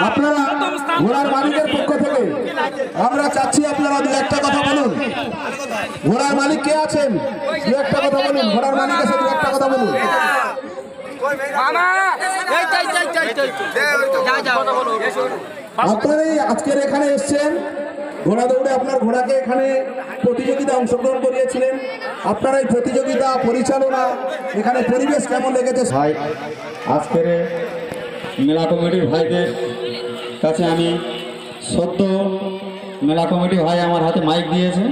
আপনারা ঘোড়ার মালিকের পক্ষ থেকে আমরা চাচ্ছি আপনারা দু একটা কথা বলুন। ঘোড়ার মালিক কে আছেন? দু একটা কথা বলুন। ঘোড়ার মালিক আছে, দু একটা কথা বলুন। আপনারাই আজকের এখানে এসছেন ঘোড়া দৌড়ে, আপনার ঘোড়াকে এখানে প্রতিযোগিতা অংশগ্রহণ করিয়েছিলেন। আপনারা এই প্রতিযোগিতা পরিচালনা, এখানে পরিবেশ কেমন লেগেছে? ভাই, আজকের মেলা কমিটির ভাইদের কাছে আমি সদ্য মেলা কমিটি ভাই আমার হাতে মাইক দিয়েছে।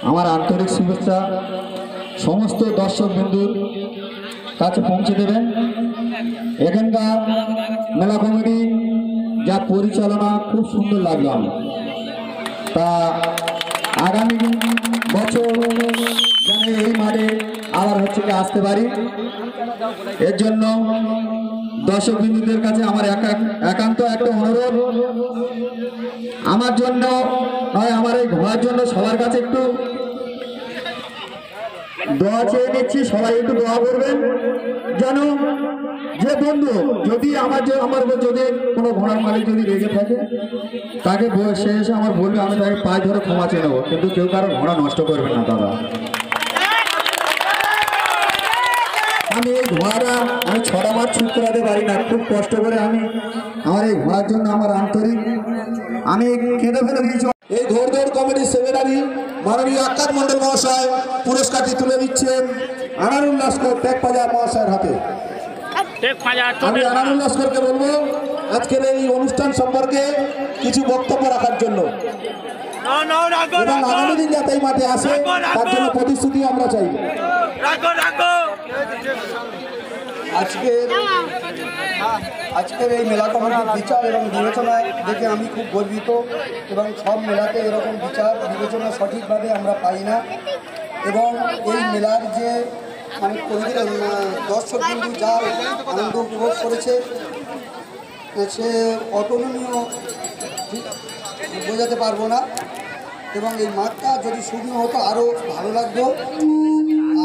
আমার আন্তরিক শুভেচ্ছা সমস্ত দর্শক বন্ধুর কাছে পৌঁছে দেবেন। এখানকার মেলা কমিটি যা পরিচালনা খুব সুন্দর লাগলো আমার। তা আগামী বছর যেন এই মাঠে আবার হচ্ছে কি আসতে পারি, এর জন্য দর্শক বিন্দুদের কাছে আমার একান্ত একটা অনুরোধ, আমার জন্য নয় আমার এই ঘোড়ার জন্য সবার কাছে একটু দোয়া চেয়ে নিচ্ছি। সবাই একটু দোয়া করবেন যেন যে বন্ধু যদি আমার যদি কোনো ঘোড়ার মালিক যদি রেগে থাকে তাকে সে এসে আমার বলবে, আমি তাকে পায়ে ধরে ক্ষমা চেয়ে নেবো, কিন্তু কেউ কারো ঘোড়া নষ্ট করবে না দাদা। আমি এই ঘোড়াটা আমি 6 মাস ছুট করাতে পারি না, খুব কষ্ট করে আমি আমার এই ঘোড়ার জন্য আমার আন্তরিক আমি কেঁদে ফেলে দিয়েছি। এই ধৈর্য কমিটির সেক্রেটারি মাননীয় আকাশ মন্ডল মহাশয় পুরস্কারটি তুলে দিচ্ছেন আনারুল লস্কর টেকবাজার মহাশয়ের হাতে। আমি আনারুল লস্করকে বলবো আজকের এই অনুষ্ঠান সম্পর্কে কিছু বক্তব্য রাখার জন্য, এবং আগামী দিন যাতে এই মাঠে আসে তার জন্য প্রতিশ্রুতি আমরা চাই। আজকের এই মেলা কমিটির বিচার এবং বিবেচনায় দেখে আমি খুব গর্বিত, এবং সব মেলাতে এরকম বিচার বিবেচনা সঠিকভাবে আমরা পাই না। এবং এই মেলার যে মানে দর্শক বিন্দু যা আনন্দ উপভোগ করেছে সে অতুলনীয়, বোঝাতে পারবো না। এবং এই মাঠটা যদি শুকনো হতো আরও ভালো লাগতো।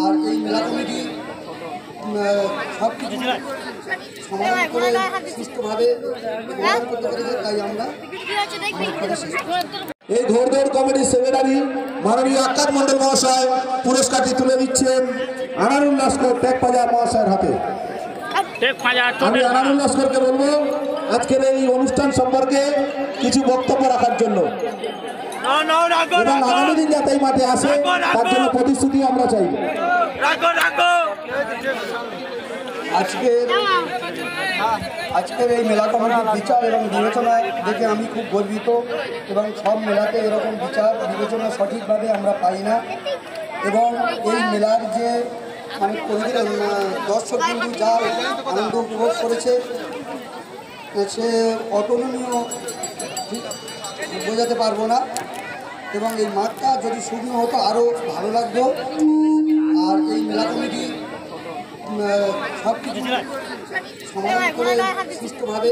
আর এই মেলা কমিটি সব কিছু সমাধান করে সুষ্ঠুভাবে ব্যবহার করতে পেরেছে, তাই আমরা এই ধৈর্য কমিটির সেক্রেটারি মাননীয় আকাশ মন্ডল মহাশয় পুরস্কারটি তুলে দিচ্ছেন আনারুল লস্কর টেকবাজার মহাশয়ের হাতে। আমি আনারুল লস্করকে বলবো আজকের এই অনুষ্ঠান সম্পর্কে কিছু বক্তব্য রাখার জন্য, এবং আগামী দিন যাতে এই মাঠে আসে তার জন্য প্রতিশ্রুতি আমরা চাই। আজকের এই মেলা কমিটির বিচার এবং বিবেচনায় দেখে আমি খুব গর্বিত, এবং সব মেলাতে এরকম বিচার বিবেচনা সঠিকভাবে আমরা পাই না। এবং এই মেলার যে মানে দর্শক বিন্দু যা আনন্দ উপভোগ করেছে সে অতুলনীয়, বোঝাতে পারবো না। এবং এই মাঠটা যদি শুকনো হতো আরও ভালো লাগতো। আর এই মেলা কমিটি সব কিছু সমাধান করে সুষ্ঠুভাবে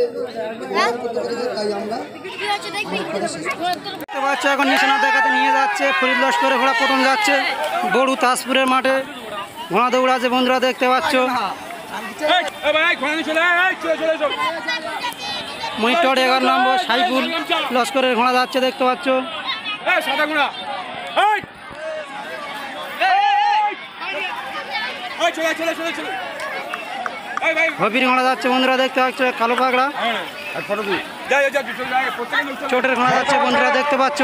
ব্যবহার করতে পেরেছে, তাই আমরা এখন নিশানা দেখাতে নিয়ে যাচ্ছে ফরিদ লস্করের ঘোড়া প্রথম যাচ্ছে বড়ু তাজপুরের মাঠে ঘোড়া দৌড়াচ্ছে বন্ধুরা দেখতে পাচ্ছ। মনিটর 11 নম্বর সাইফুল লস্করের ঘোড়া যাচ্ছে দেখতে পাচ্ছ। হবির ঘোড়া যাচ্ছে বন্ধুরা দেখতে পাচ্ছ কালো পাগড়া। চোটের ঘোড়া যাচ্ছে বন্ধুরা দেখতে পাচ্ছ।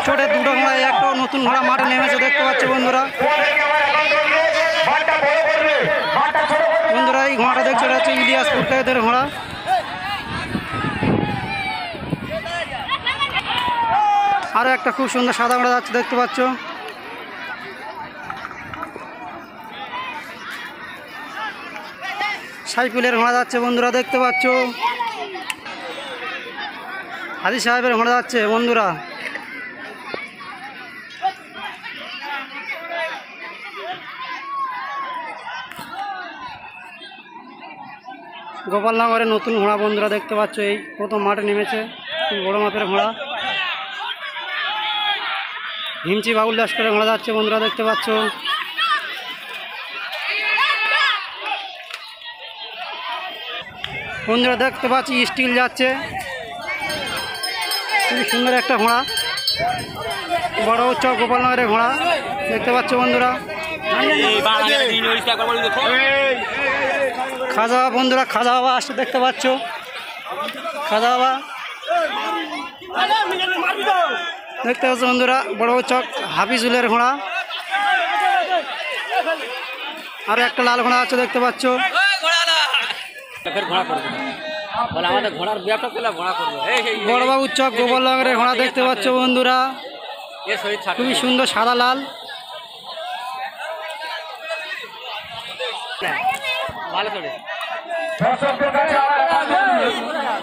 চোটের দুটো ঘোড়া, একটা নতুন ঘোড়া মাঠে নেমেছে দেখতে পাচ্ছ বন্ধুরা। বন্ধুরা এই ঘোড়াটা দেখছো এটা হচ্ছে ইলিয়াস পুরকায়েতের ঘোড়া। আরো একটা খুব সুন্দর সাদা ঘোড়া যাচ্ছে দেখতে পাচ্ছ। সাইফুলের ঘোড়া যাচ্ছে বন্ধুরা দেখতে পাচ্ছ। হাজি সাহেবের ঘোড়া যাচ্ছে বন্ধুরা। গোপালনগরের নতুন ঘোড়া বন্ধুরা দেখতে পাচ্ছ, এই প্রথম মাঠে নেমেছে, খুব বড় মাপের ঘোড়া। হিমচি বাবুল লস্করের ঘোড়া যাচ্ছে বন্ধুরা দেখতে পাচ্ছ। বন্ধুরা দেখতে পাচ্ছি স্টিল যাচ্ছে, খুবই সুন্দর একটা ঘোড়া, বড় উচ্চক গোপালনগরের ঘোড়া দেখতে পাচ্ছ বন্ধুরা। খাজা বাবা বন্ধুরা, খাজা বাবা আসছে দেখতে পাচ্ছ, খাজা বাবা দেখতে পাচ্ছ বন্ধুরা, বড় চক হাফিজুলের ঘোড়া। আর একটা লাল ঘোড়া আছে দেখতে পাচ্ছ। বড়বাবু চক গোপালনগরের ঘোড়া দেখতে পাচ্ছ বন্ধুরা, খুবই সুন্দর সাদা লাল।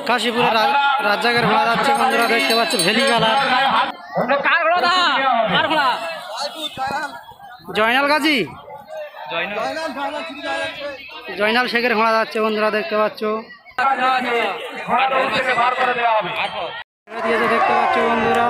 কাশীপুরের রাজ্জাকের ঘোড়া যাচ্ছে বন্ধুরা দেখতে পাচ্ছ, ভেলি কালার। জয়নাল গাজী, জয়নাল শেখের ঘোড়া যাচ্ছে বন্ধুরা দেখতে পাচ্ছ, দেখতে পাচ্ছ বন্ধুরা।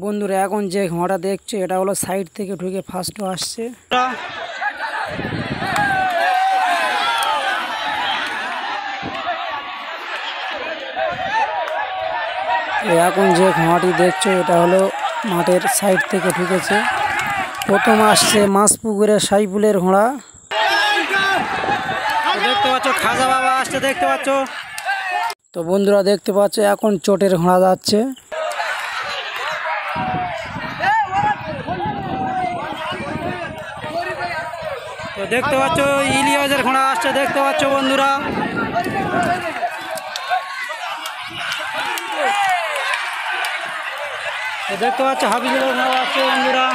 বন্ধুরা এখন যে ঘোড়াটা দেখছো এটা হলো সাইড থেকে ঢুকে ফার্স্ট আসছে। এখন যে ঘোড়াটি দেখছো এটা হলো মাঠের সাইড থেকে ঢুকেছে। প্রথম আসছে মাছপুকুরের সাইফুলের ঘোড়া দেখতে পাচ্ছ, খাজা বাবা আসছে দেখতে পাচ্ছ। তো বন্ধুরা দেখতে পাচ্ছ এখন চোটের ঘোড়া যাচ্ছে। তো দেখতে পাচ্ছ ইলিয়াসের ঘোড়া আসছে দেখতে পাচ্ছ বন্ধুরা। তো দেখতে পাচ্ছ হাফিজুলের ঘোড়া আসছে বন্ধুরা।